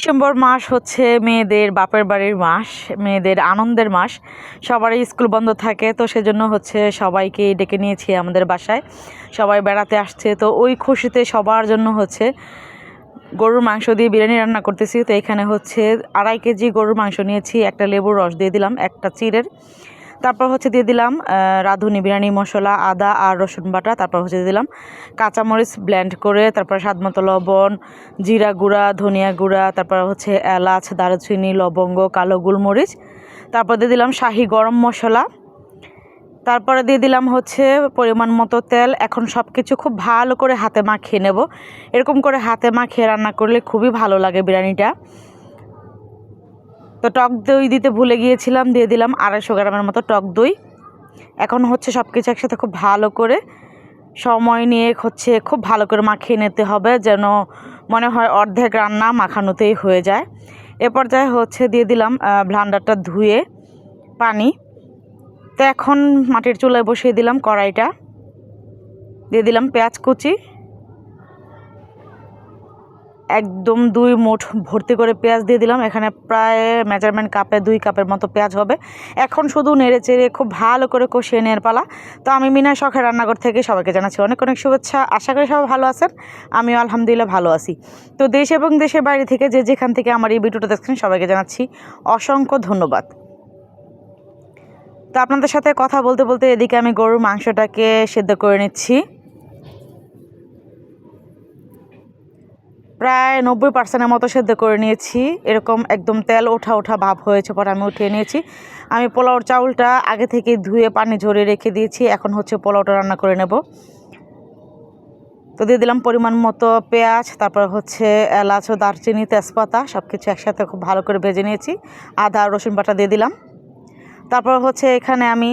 December মাস হচ্ছে মেয়েদের বাপের বাড়ির মাস, মেয়েদের আনন্দের মাস। সবারই স্কুল বন্ধ থাকে, তো সেজন্য হচ্ছে সবাইকে ডেকে নিয়েছি আমাদের বাসায়। সবাই বেড়াতে আসছে, তো ওই খুশিতে সবার জন্য হচ্ছে গরুর মাংস দিয়ে বিরিয়ানি রান্না করতেছি। তো এখানে হচ্ছে 2.5 কেজি গরুর মাংস নিয়েছি, একটা লেবুর রস দিয়ে দিলাম, একটা চিড়ের। তারপর হচ্ছে দিয়ে দিলাম রাঁধুনি বিরিয়ানি মশলা, আদা আর রসুন বাটা। তারপর হচ্ছে দিয়ে দিলাম কাঁচামরিচ ব্লেন্ড করে, তারপর স্বাদমতো লবণ, জিরা গুঁড়া, ধনিয়া গুঁড়া, তারপর হচ্ছে এলাচ, দারুচিনি, লবঙ্গ, কালো গোলমরিচ। তারপর দিয়ে দিলাম শাহি গরম মশলা। তারপরে দিয়ে দিলাম হচ্ছে পরিমাণ মতো তেল। এখন সব কিছু খুব ভালো করে হাতে মাখিয়ে নেব। এরকম করে হাতে মাখিয়ে রান্না করলে খুবই ভালো লাগে বিরিয়ানিটা। তো টক দই দিতে ভুলে গিয়েছিলাম, দিয়ে দিলাম 250 গ্রামের মতো টক দই। এখন হচ্ছে সব কিছু একসাথে খুব ভালো করে সময় নিয়ে হচ্ছে খুব ভালো করে মাখিয়ে নিতে হবে, যেন মনে হয় অর্ধেক রান্না মাখানোতেই হয়ে যায়। এ পর্যায়ে হচ্ছে দিয়ে দিলাম ব্লান্ডারটা ধুয়ে পানি। তো এখন মাটির চুলায় বসিয়ে দিলাম কড়াইটা, দিয়ে দিলাম পেঁয়াজ কুচি, একদম 2 মুঠ ভর্তি করে পেঁয়াজ দিয়ে দিলাম। এখানে প্রায় মেজারমেন্ট কাপে 2 কাপের মতো পেঁয়াজ হবে। এখন শুধু নেড়ে চেড়ে খুব ভালো করে কষিয়ে নেওয়ার পালা। তো আমি মিনা শখের রান্নাঘর থেকে সবাইকে জানাচ্ছি অনেক অনেক শুভেচ্ছা। আশা করি সবাই ভালো আছেন, আমিও আলহামদুলিল্লাহ ভালো আছি। তো দেশ এবং দেশের বাইরে থেকে যে যেখান থেকে আমার এই ভিডিওটা দেখছেন সবাইকে জানাচ্ছি অসংখ্য ধন্যবাদ। তো আপনাদের সাথে কথা বলতে বলতে এদিকে আমি গরুর মাংসটাকে সেদ্ধ করে নিচ্ছি। প্রায় 90% মতো সেদ্ধ করে নিয়েছি। এরকম একদম তেল ওঠা ওঠা ভাব হয়েছে, পরে আমি উঠিয়ে নিয়েছি। আমি পোলাওর চাউলটা আগে থেকে ধুয়ে পানি ঝরিয়ে রেখে দিয়েছি। এখন হচ্ছে পোলাওটা রান্না করে নেব। তো দিয়ে দিলাম পরিমাণ মতো পেঁয়াজ, তারপর হচ্ছে এলাচ, দারচিনি, তেজপাতা সব কিছু একসাথে খুব ভালো করে ভেজে নিয়েছি। আদা রসুন বাটা দিয়ে দিলাম। তারপর হচ্ছে এখানে আমি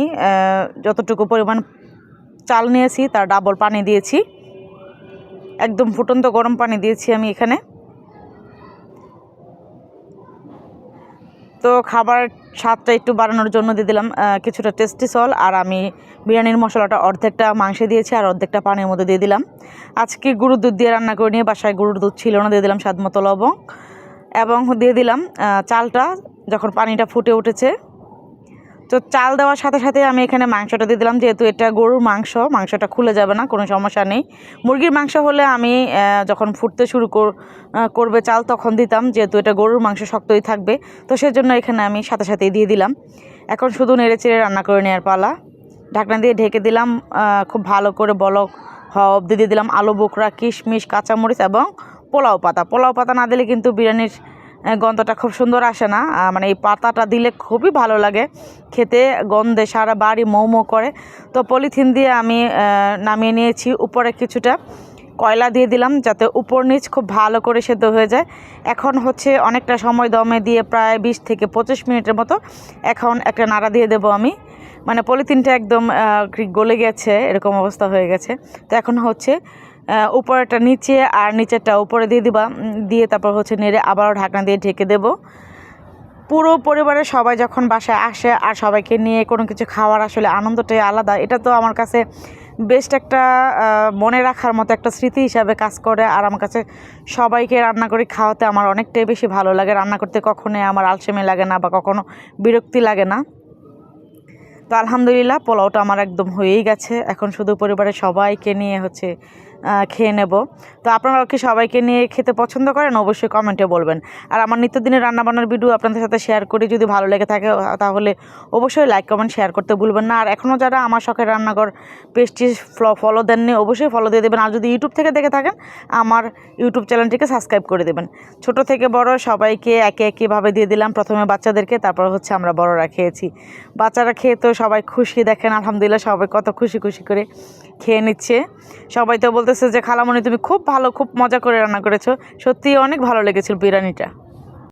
যতটুকু পরিমাণ চাল নিয়েছি তার ডাবল পানি দিয়েছি, একদম ফুটন্ত গরম পানি দিয়েছি আমি এখানে। তো খাবার স্বাদটা একটু বাড়ানোর জন্য দিয়ে দিলাম কিছুটা টেস্টি সল। আর আমি বিরিয়ানির মশলাটা অর্ধেকটা মাংসে দিয়েছি আর অর্ধেকটা পানির মধ্যে দিয়ে দিলাম। আজকে গরুর দুধ দিয়ে রান্না করে নিয়ে, বাসায় গরুর দুধ ছিল না, দিয়ে দিলাম স্বাদমতো লবণ এবং দিয়ে দিলাম চালটা যখন পানিটা ফুটে উঠেছে। তো চাল দেওয়ার সাথে সাথে আমি এখানে মাংসটা দিয়ে দিলাম। যেহেতু এটা গরুর মাংস, মাংসটা খুলে যাবে না, কোনো সমস্যা নেই। মুরগির মাংস হলে আমি যখন ফুটতে শুরু করবে চাল তখন দিতাম, যেহেতু এটা গরুর মাংস শক্তই থাকবে, তো সেজন্য এখানে আমি সাথে সাথেই দিয়ে দিলাম। এখন শুধু নেড়ে চেড়ে রান্না করে নেওয়ার পালা। ঢাকনা দিয়ে ঢেকে দিলাম, খুব ভালো করে বলক হওয়া অবধি দিয়ে দিলাম আলু বোখরা, কিশমিশ, কাঁচামরিচ এবং পোলাও পাতা। পোলাও পাতা না দিলে কিন্তু বিরিয়ানির গন্ধটা খুব সুন্দর আসে না। মানে এই পাতাটা দিলে খুবই ভালো লাগে খেতে, গন্ধে সারা বাড়ি মৌ মৌ করে। তো পলিথিন দিয়ে আমি নামিয়ে নিয়েছি। উপরে কিছুটা কয়লা দিয়ে দিলাম যাতে উপর নিচ খুব ভালো করে সেদ্ধ হয়ে যায়। এখন হচ্ছে অনেকটা সময় দমে দিয়ে প্রায় 20 থেকে 25 মিনিটের মতো এখন একটা নাড়া দিয়ে দেবো আমি। মানে পলিথিনটা একদম গলে গেছে, এরকম অবস্থা হয়ে গেছে। তো এখন হচ্ছে উপরেরটা নিচে আর নিচেরটা উপরে দিয়ে দিবা, দিয়ে তারপর হচ্ছে নেড়ে আবারও ঢাকনা দিয়ে ঢেকে দেব। পুরো পরিবারের সবাই যখন বাসায় আসে আর সবাইকে নিয়ে কোনো কিছু খাওয়ার আসলে আনন্দটাই আলাদা। এটা তো আমার কাছে বেস্ট একটা মনে রাখার মতো একটা স্মৃতি হিসাবে কাজ করে। আর আমার কাছে সবাইকে রান্না করে খাওয়াতে আমার অনেকটাই বেশি ভালো লাগে। রান্না করতে কখনোই আমার আলসেমি লাগে না বা কখনো বিরক্তি লাগে না। তো আলহামদুলিল্লাহ পোলাওটা আমার একদম হয়েই গেছে। এখন শুধু পরিবারের সবাইকে নিয়ে হচ্ছে খেয়ে নেব। তো আপনারাও কি সবাইকে নিয়ে খেতে পছন্দ করেন? অবশ্যই কমেন্টে বলবেন। আর আমার নিত্যদিনের রান্নাবান্নার ভিডিও আপনাদের সাথে শেয়ার করি, যদি ভালো লেগে থাকে তাহলে অবশ্যই লাইক কমেন্ট শেয়ার করতে ভুলবেন না। আর এখনও যারা আমার শখের রান্নাঘর পেজটি ফলো দেননি অবশ্যই ফলো দিয়ে দেবেন। আর যদি ইউটিউব থেকে দেখে থাকেন আমার ইউটিউব চ্যানেলটিকে সাবস্ক্রাইব করে দেবেন। ছোট থেকে বড় সবাইকে একে একইভাবে দিয়ে দিলাম, প্রথমে বাচ্চাদেরকে, তারপর হচ্ছে আমরা বড়রা খেয়েছি। বাচ্চারা খেয়ে তো সবাই খুশি, দেখেন আলহামদুলিল্লাহ সবাই কত খুশি খুশি করে খেয়ে নিচ্ছে। সবাই তো বলতেছে যে খালামণি তুমি খুব ভালো, খুব মজা করে রান্না করেছো। সত্যিই অনেক ভালো লেগেছিল বিরিয়ানিটা।